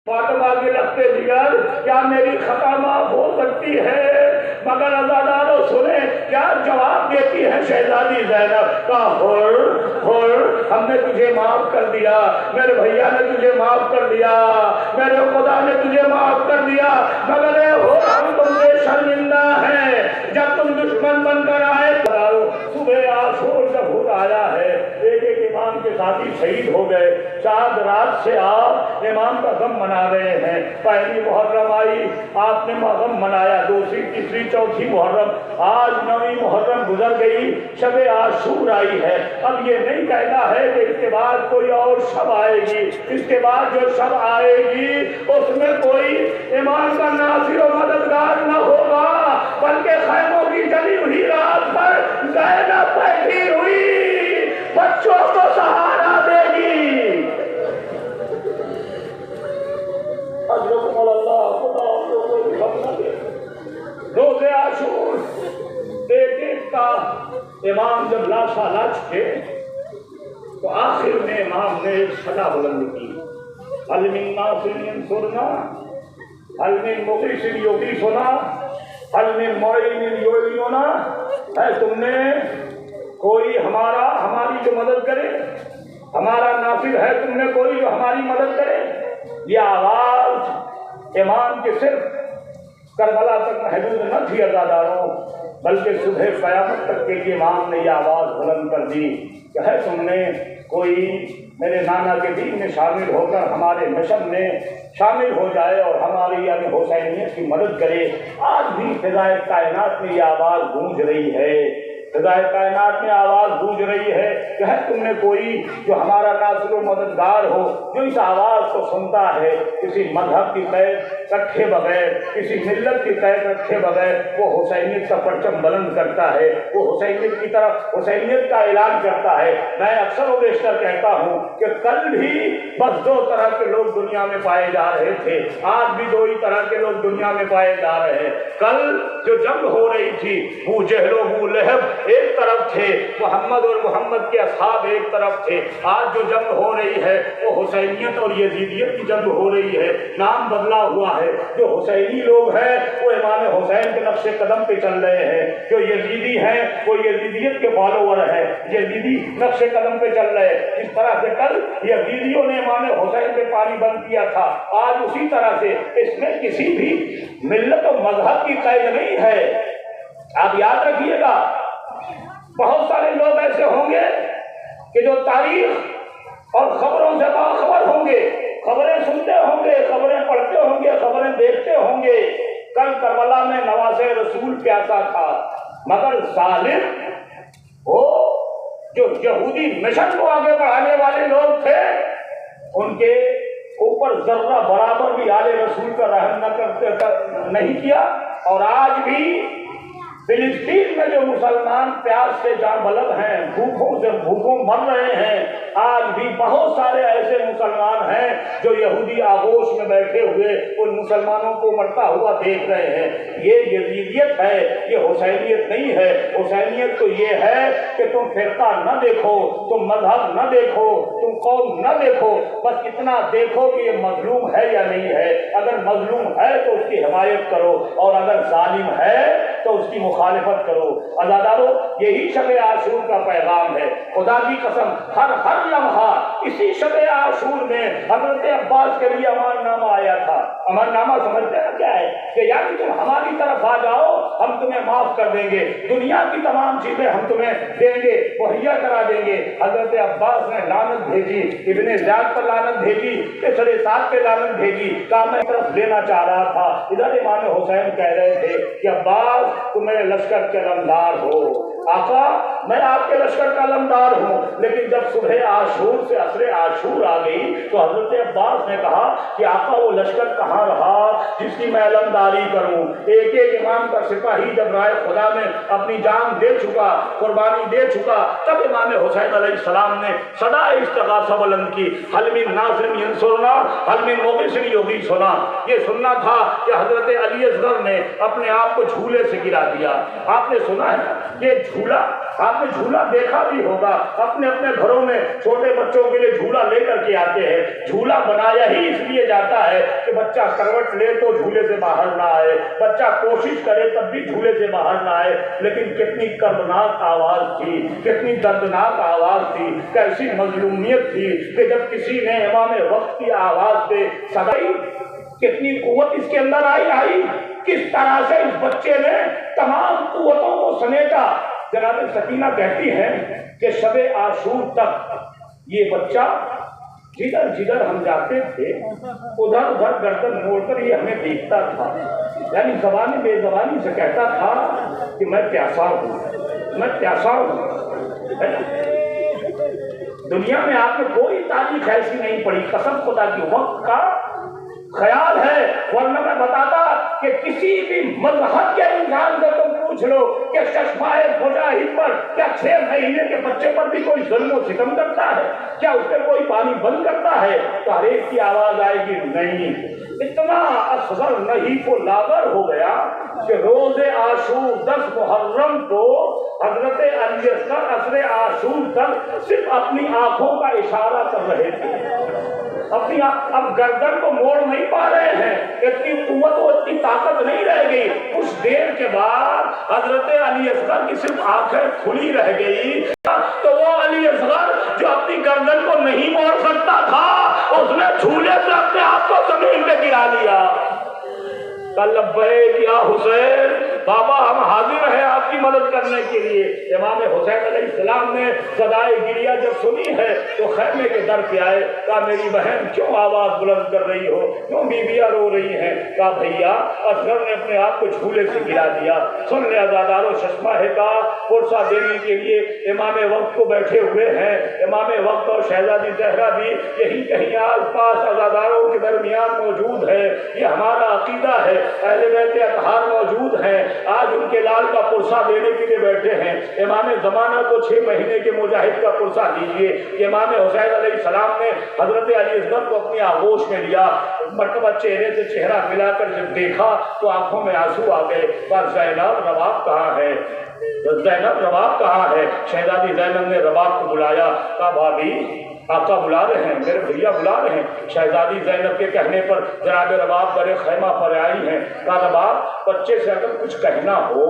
فاطمہ کے لخت جگر کیا میری خطا معاف ہو سکتی ہے؟ مگر عزادارو سنیں کیا جواب دیتی ہے شہزادی زینب کا ہم نے تجھے معاف کر دیا، میرے بھیا نے تجھے معاف کر دیا، میرے خدا نے تجھے معاف کر دیا، مگر ہم تم سے شرمندہ ہیں جب تم دشمن بن کر آئے۔ صبح عاشور جب خود آیا ہے، ایک ایک امام کے ساتھی شہید ہو گئے، چاند رات سے آپ امام کا غم منا رہے ہیں۔ پہلی محرم آئی، آپ نے غم منایا، دوسری تیسری چوتھی محرم، آج نویں محرم گزر گئی، شب عاشور آئی ہے۔ اب یہ نہیں کہنا ہے کہ اس کے بعد کوئی اور شب آئے گی، اس کے بعد جو شب آئے گی اس میں کوئی امام کا ناصر و مددگار نہ ہوگا، بلکہ خیموں کی جلی ہوئی رات پر زینب بیٹھی ہوئی بچوں کو سہارا دے گی۔ اجرکم اللہ، خدا آپ لوگوں کو غم نہ دے۔ روز عاشور ایک ایک کا امام جب لاشا لا چکے تو آخر میں امام نے ایک صدا بلند کی، هل من ناصر ینصرنا، هل من مغیث یغیثنا، هل من معین یعیننا، ہے تم نے کوئی ہماری جو مدد کرے، ہمارا ناصر ہے تم نے کوئی جو ہماری مدد کرے؟ یہ آواز امام کے صرف کربلا تک محدود نہ تھی عزاداروں، بلکہ صبح قیامت تک کے لیے امام نے یہ آواز بلند کر دی کہ ہے تم نے کوئی میرے نانا کے دین میں شامل ہو کر ہمارے مشن میں شامل ہو جائے اور ہماری یعنی حسینیت کی مدد کرے۔ آج بھی فضائے کائنات میں یہ آواز گونج رہی ہے، فضائے کائنات میں آواز گونج رہی ہے کہ ہے تم نے کوئی جو ہمارا ناصر و مددگار ہو، جو اس آواز کو سنتا ہے، کسی مذہب کی قید رکھے بغیر، کسی ملت کی قید رکھے بغیر وہ حسینیت کا پرچم بلند کرتا ہے، وہ حسینیت کی طرف حسینیت کا اعلان کرتا ہے۔ میں اکثر و بیشتر کہتا ہوں کہ کل بھی بس دو طرح کے لوگ دنیا میں پائے جا رہے تھے، آج بھی دو ہی طرح کے لوگ دنیا میں پائے جا رہے ہیں۔ کل جو جنگ ہو رہی تھی، ابو جہل و ابو لہب ایک طرف تھے، محمد اور محمد کے اصحاب ایک طرف تھے۔ آج جو جنگ ہو رہی ہے وہ حسینیت اور یزیدیت کی جنگ ہو رہی ہے، نام بدلا ہوا ہے۔ جو حسینی لوگ ہیں وہ امام حسین کے نقش قدم پہ چل رہے ہیں، جو یزیدی ہیں وہ یزیدیت کے فالوور ہیں، یزیدی نقش قدم پہ چل رہے ہیں۔ جس طرح سے کل یزیدیوں نے امام حسین پہ پانی بند کیا تھا، آج اسی طرح سے اس میں کسی بھی ملت و مذہب کی قید نہیں ہے۔ آپ یاد رکھیے گا، بہت سارے لوگ ایسے ہوں گے کہ جو تاریخ اور خبروں سے باخبر ہوں گے، خبریں سنتے ہوں گے، خبریں پڑھتے ہوں گے، خبریں دیکھتے ہوں گے۔ کل کربلا میں نواز رسول پیاسا تھا، مگر ظالم وہ جو یہودی مشن کو آگے بڑھانے والے لوگ تھے ان کے اوپر ذرہ برابر بھی آل رسول کا رحم نہیں کیا۔ اور آج بھی فلسطین میں جو مسلمان پیاس سے جاں بلد ہیں، بھوکوں مر رہے ہیں، آج بھی بہت سارے ایسے مسلمان ہیں جو یہودی آغوش میں بیٹھے ہوئے ان مسلمانوں کو مرتا ہوا دیکھ رہے ہیں۔ یہ یزیدیت ہے، یہ حسینیت نہیں ہے۔ حسینیت تو یہ ہے کہ تم فرقہ نہ دیکھو، تم مذہب نہ دیکھو، تم قوم نہ دیکھو، بس اتنا دیکھو کہ یہ مظلوم ہے یا نہیں ہے۔ اگر مظلوم ہے تو اس کی حمایت کرو، اور اگر ظالم ہے تو اس کی مخالفت کرو۔ عزادارو، یہی شب عاشور کا پیغام ہے۔ خدا کی قسم ہر لمحہ اسی شب عاشور میں حضرت عباس کے لیے امان نامہ آیا تھا۔ امان نامہ سمجھتے ہیں کیا ہے؟ کہ یعنی تم ہماری طرف آ جاؤ، ہم تمہیں معاف کر دیں گے، دنیا کی تمام چیزیں ہم تمہیں دیں گے، مہیا کرا دیں گے۔ حضرت عباس نے لعنت بھیجی، ابن زیاد پر لعنت بھیجی، کسرے سعد پہ لعنت بھیجی، کہا میں طرف لینا چاہ رہا تھا۔ ادھر امام حسین کہہ رہے تھے کہ عباس تم میرے لشکر کے علمدار ہو، آقا میں آپ کے لشکر کا علمدار ہوں۔ لیکن جب صبح عاشور سے عصر عاشور آ گئی تو حضرت عباس نے کہا کہ آقا وہ لشکر کہاں رہا جس کی میں علمداری کروں؟ ایک ایک امام کا سپاہی جب رائے خدا میں اپنی جان دے چکا، قربانی دے چکا، تب امام حسین علیہ السلام نے صدا استغاثہ بلند کی، حل من ناصر ینصرنا، حل من مغیث یغیثنا۔ یہ سننا تھا کہ حضرت علی اصغر نے اپنے آپ کو جھولے سے گرا دیا۔ آپ نے سنا ہے یہ جھولا، آپ نے جھولا دیکھا بھی ہوگا، اپنے اپنے گھروں میں چھوٹے بچوں کے لیے جھولا لے کر کے آتے ہیں. جھولا بنایا ہی اس لیے جاتا ہے کہ بچہ کروٹ لے تو جھولے سے باہر نہ آئے, بچہ کوشش کرے تب بھی جھولے سے باہر نہ آئے. لیکن کتنی کردناک آواز تھی, کتنی دردناک آواز تھی, کیسی مظلومیت تھی کہ جب کسی نے امام وقت کی آواز پہ صدائی, کتنی قوت اس کے اندر آئی, کس طرح سے اس بچے نے تمام قوتوں کو سمیٹا. جناب سکینہ کہتی ہیں کہ شب عاشور تک یہ بچہ جدھر جدھر ہم جاتے تھے ادھر ادھر گردن موڑ کر یہ ہمیں دیکھتا تھا, یعنی زبانی بے زبانی سے کہتا تھا کہ میں پیاسا ہوں, میں پیاسا ہوں. دنیا میں آپ نے کوئی تاریخ ایسی نہیں پڑھی, قسم خدا کی, وقت کا خیال ہے. ورنہ میں بتاتا کہ کسی بھی مذہب کے انسان سے تم پوچھ لو کہ چشمائے مجاہد پر کیا 6 مہینے کے بچے پر بھی کوئی ظلم و ستم کرتا ہے, کیا اس پہ کوئی پانی بند کرتا ہے, تو ہر ایک کی آواز آئے گی نہیں. اتنا اصغر نہیں کو لاغر ہو گیا کہ روز عاشور 10 محرم کو حضرت علی اصغر عصر عاشور تک صرف اپنی آنکھوں کا اشارہ کر رہے تھے. اپنی اب گردن کو موڑ نہیں پا رہے ہیں, اتنی قوت اور اتنی طاقت نہیں رہ گئی. کچھ دیر کے بعد حضرت علی اصغر کی صرف آنکھیں کھلی رہ گئی, تو وہ علی اصغر جو اپنی گردن کو نہیں موڑ سکتا تھا اس نے جھولے سے اپنے آپ کو زمین پہ گرا لیا. لبیک یا حسین, بابا ہم حاضر ہیں آپ کی مدد کرنے کے لیے. امام حسین علیہ السلام نے صدائے گریہ جب سنی ہے تو خیمے کے در پہ آئے, کہا میری بہن کیوں آواز بلند کر رہی ہو, کیوں بیویاں رو رہی ہیں؟ کہا بھیا اصغر نے اپنے آپ کو جھولے سے گرا دیا. سن لے عزادارو, ششمہ کا پرسہ دینے کے لیے امام وقت کو بیٹھے ہوئے ہیں. امام وقت اور شہزادی زہرا بھی یہی کہیں آس پاس عزاداروں کے درمیان موجود ہے. یہ ہمارا عقیدہ ہے, اہل بیت اطہار موجود ہیں, آج ان کے لال کا پرسہ دینے کے لیے بیٹھے ہیں. امام زمانہ کو 6 مہینے کے مجاہد کا پرسہ دیجیے. کہ امام حسین علیہ السلام نے حضرت علی اصغر کو اپنی آغوش میں لیا, مرتبہ چہرے سے چہرہ ملا کر جب دیکھا تو آنکھوں میں آنسو آ گئے. بس زینب رباب کہاں ہے, زینب رباب کہاں ہے؟ شہزادی زینب نے رباب کو بلایا. کہا بھابھی آقا بلا رہے ہیں, میرے بھیا بلا رہے ہیں. شہزادی زینب کے کہنے پر جناب رباب در خیمہ پر آئی ہیں. کہا رباب بچے سے اگر کچھ کہنا ہو,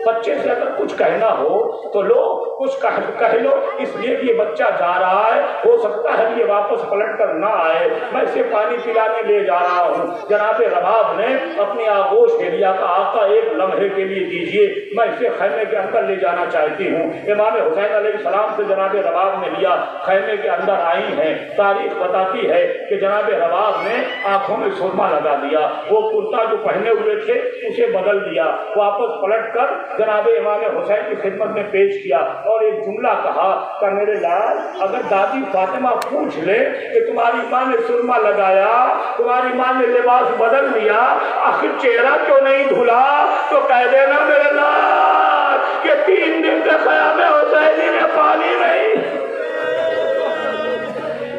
بچے سے اگر کچھ کہنا ہو تو لو کچھ کہہ لو, اس لیے کہ یہ بچہ جا رہا ہے, ہو سکتا ہے کہ یہ واپس پلٹ کر نہ آئے, میں اسے پانی پلانے لے جا رہا ہوں. جناب رباب نے اپنی آغوش کے لیا, کہ آقا ایک لمحے کے لیے دیجیے, میں اسے خیمے کے اندر لے جانا چاہتی ہوں. امام حسین علیہ السلام سے جناب رباب نے لیا, خیمے کے اندر آئی ہیں. تاریخ بتاتی ہے کہ جناب رباب نے آنکھوں میں سرما لگا دیا, وہ کرتا جو پہنے ہوئے تھے اسے بدل دیا, واپس پلٹ کر جناب امام حسین کی خدمت میں پیش کیا اور ایک جملہ کہا کہ میرے لال اگر دادی فاطمہ پوچھ لے کہ تمہاری ماں نے سرما لگایا, تمہاری ماں نے لباس بدل دیا, آخر چہرہ کیوں نہیں دھلا, تو کہہ دینا میرے لال کہ 3 دن سے خیام حسینی میں پانی نہیں,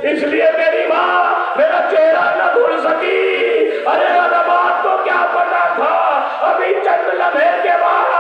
اس لیے میری ماں میرا چہرہ نہ دھل سکی. ارے رباب کو کیا پتا تھا ابھی چند لمحے کے بعد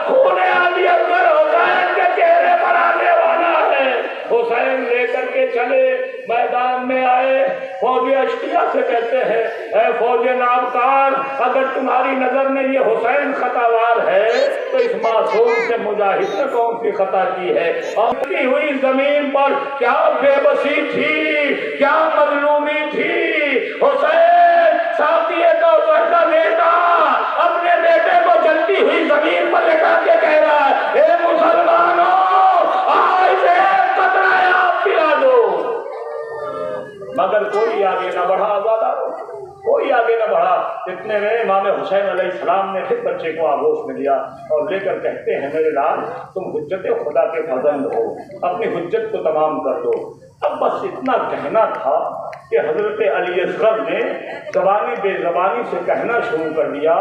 خون علی اصغر حسین کے چہرے پر آنے والا ہے. حسین لے کر کے چلے, میدان میں آئے, فوج اشقیہ سے کہتے ہیں اے فوج نامکار, اگر تمہاری نظر میں یہ حسین خطاوار ہے تو اس معصوم سے مجاہد نے کون سی خطا کی ہے؟ اور کی ہوئی زمین پر کیا بے بسی تھی, کیا مظلومی تھی. حسین ساتھی کا بیٹا اپنے بیٹے کو جلتی ہوئی زمین پر لٹا کے کہہ رہا ہے, اے مسلمانوں آج سے قطرہ آپ پلا دو. مگر کوئی آگے نہ بڑھا, کوئی آگے نہ بڑھا. اتنے میں امام حسین علیہ السلام نے پھر بچے کو آغوش میں لیا اور لے کر کہتے ہیں میرے لال تم حجت خدا کے پابند ہو, اپنی حجت کو تمام کر دو. اب بس اتنا کہنا تھا کہ حضرت علی اصغر نے زبانی بے زبانی سے کہنا شروع کر دیا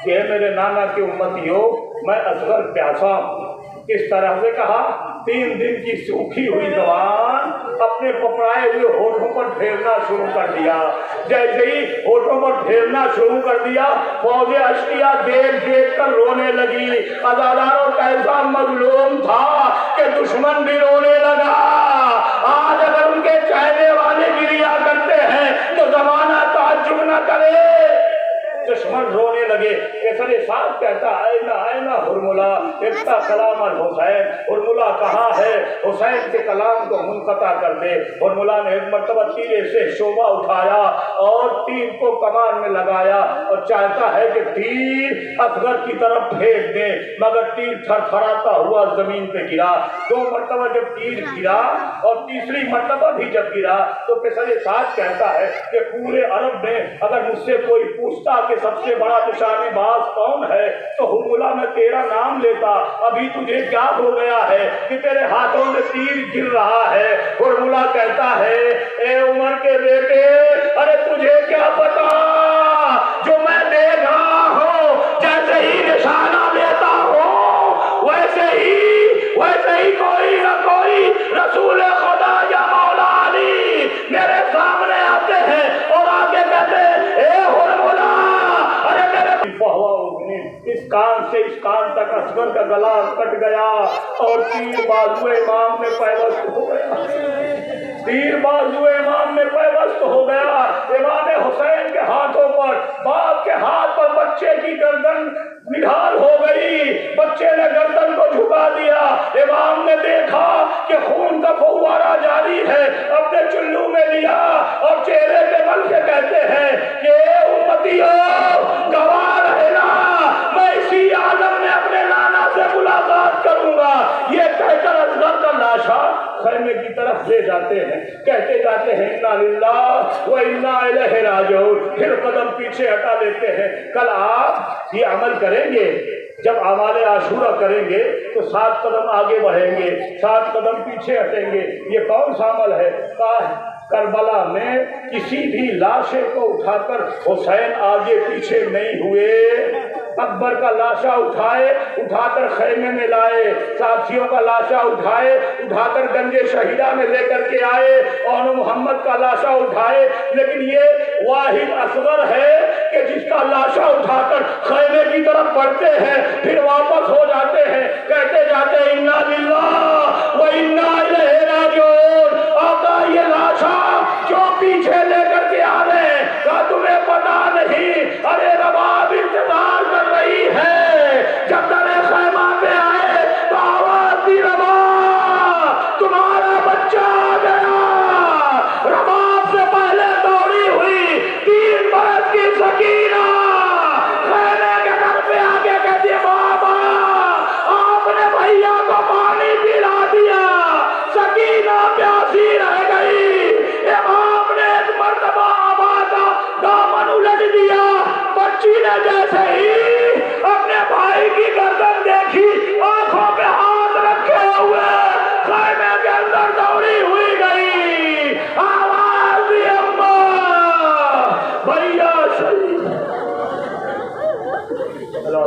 کہ اے میرے نانا کے امتیوں, میں اصغر پیاسا ہوں. کس طرح سے کہا, 3 دن کی سوکھی ہوئی زبان اپنے پپڑائے ہوئے ہونٹوں پر پھیرنا شروع کر دیا. جیسے ہی ہونٹوں پر پھیرنا شروع کر دیا فوج اشقیہ دیکھ دیکھ کر رونے لگی. عزاداروں کیسا مظلوم تھا کہ دشمن بھی رونے لگا. آج اگر ان کے کے چہرے والے گریا کرتے ہیں تو زمانہ تعجب نہ کرے۔ دشمن رونے لگے۔ کیسر صاحب کہتا آئینہ آئینہ ہرملا ابتا کلام الحسین، ہرملا کہاں ہے؟ حسین کے کلام کو منقطع کر دے۔ ہرملا نے ایک مرتبہ تیرے سے شعبہ اٹھایا اور تیر کو کمان میں لگایا اور چاہتا ہے کہ تیر اصغر کی طرف پھینک دے، مگر تیر تھر تھراتا ہوا زمین پہ گرا۔ 2 مرتبہ جب تیر گرا اور تیسری مرتبہ بھی جب گرا تو کیسر صاحب کہتا ہے کہ پورے عرب میں اگر مجھ سے کوئی پوچھتا کہ سب سے بڑا نشانے باز کون ہے تو ہرملا میں تیرا نام لیتا۔ ابھی تجھے کیا ہو گیا ہے کہ تیرے ہاتھوں میں تیر گر رہا ہے؟ ہرملا کہتا ہے اے عمر کے بیٹے، ارے تجھے کیا پتا جو میں دیکھ رہا ہوں، جیسے ہی نشانہ لیتا ہوں ویسے ہی کوئی نہ کوئی رسول خدا یا مولا علی میرے سامنے آتے ہیں اور آگے کہتے ہیں اے ہرملا، اس کان سے اس کان تک اصغر کا گلا کٹ گیا اور تیر بازو امام میں پیوست ہو گیا۔ تیر بازو امام میں پیوست ہو گیا۔ امام حسین کے ہاتھوں پر، باپ کے ہاتھ پر بچے کی گردن نڈھال ہو گئی۔ بچے نے گردن کو جھکا دیا۔ امام نے دیکھا کہ خون کا فوارہ جاری ہے، اپنے چلو میں لیا اور چہرے پہ بل کے کہتے ہیں کہ اے امتیو گواہ رہنا، میں اسی عالم میں اپنے نانا سے ملاقات کروں گا۔ یہ کہہ کر اصغر کا لاشا خیمے کی طرف لے جاتے ہیں، کہتے جاتے ہیں انا للہ و انا الیہ راجعون، پھر قدم پیچھے ہٹا لیتے ہیں۔ کل آپ یہ عمل کریں گے، جب اعمال عاشورہ کریں گے تو 7 قدم آگے بڑھیں گے، 7 قدم پیچھے ہٹیں گے۔ یہ کون سا عمل ہے؟ کربلا میں کسی بھی لاشے کو اٹھا کر حسین آگے پیچھے نہیں ہوئے، اکبر کا لاشا اٹھا کر خیمے میں لائے، ساتھیوں کا لاشا اٹھا کر گنج شہیدہ میں لے کر کے آئے، اور محمد کا لاشا اٹھائے، لیکن یہ واحد اصغر ہے کہ جس کا لاشا اٹھا کر خیمے کی طرف بڑھتے ہیں پھر واپس ہو جاتے ہیں، کہتے جاتے ہیں انا للہ و انا الیہ راجعون۔ آقا یہ لاشا جو پیچھے لے کر کے آ رہے ہیں کیا تمہیں پتا نہیں؟ ارے رباب انتظار کر رہی ہے، جب در خیمہ پہ آئے تو آواز دی رباب تمہارا بچہ آ گیا۔ رباب سے پہلے دوڑی ہوئی 3 برس کی سکینہ خیمے کے گھر پہ آگے کہتی بابا آپ نے بھیا کو پانی پلا دیا، سکینہ پیاسی رہ گئی۔ امام نے ایک مرتبہ آواز دامن الٹ دیا، بچی نے جیسے ہی اپنے بھائی کی گردن دیکھی آنکھوں پہ ہاتھ رکھے ہوئے خیمے کے اندر دوڑی ہوئی گئی، آواز دی اماں بھیا شہید۔ اللہ